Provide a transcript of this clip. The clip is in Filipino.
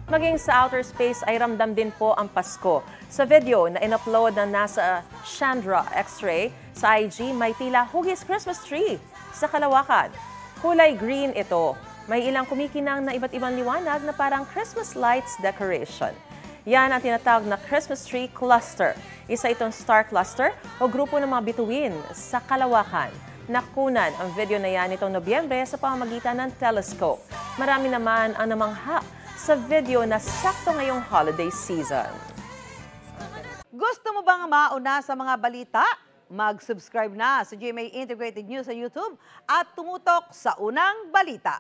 Maging sa outer space ay ramdam din po ang Pasko. Sa video na in-upload na nasa Chandra X-ray sa IG, may tila hugis Christmas tree sa kalawakan. Kulay green ito. May ilang kumikinang na iba't ibang liwanag na parang Christmas lights decoration. Yan ang tinatawag na Christmas tree cluster. Isa itong star cluster o grupo ng mga bituin sa kalawakan. Nakunan ang video na yan nitong Nobyembre sa pamamagitan ng telescope. Marami naman ang namangha sa video na sakto ngayong holiday season. Gusto mo bang mauna sa mga balita? Mag-subscribe na sa GMA Integrated News sa YouTube at tumutok sa unang balita.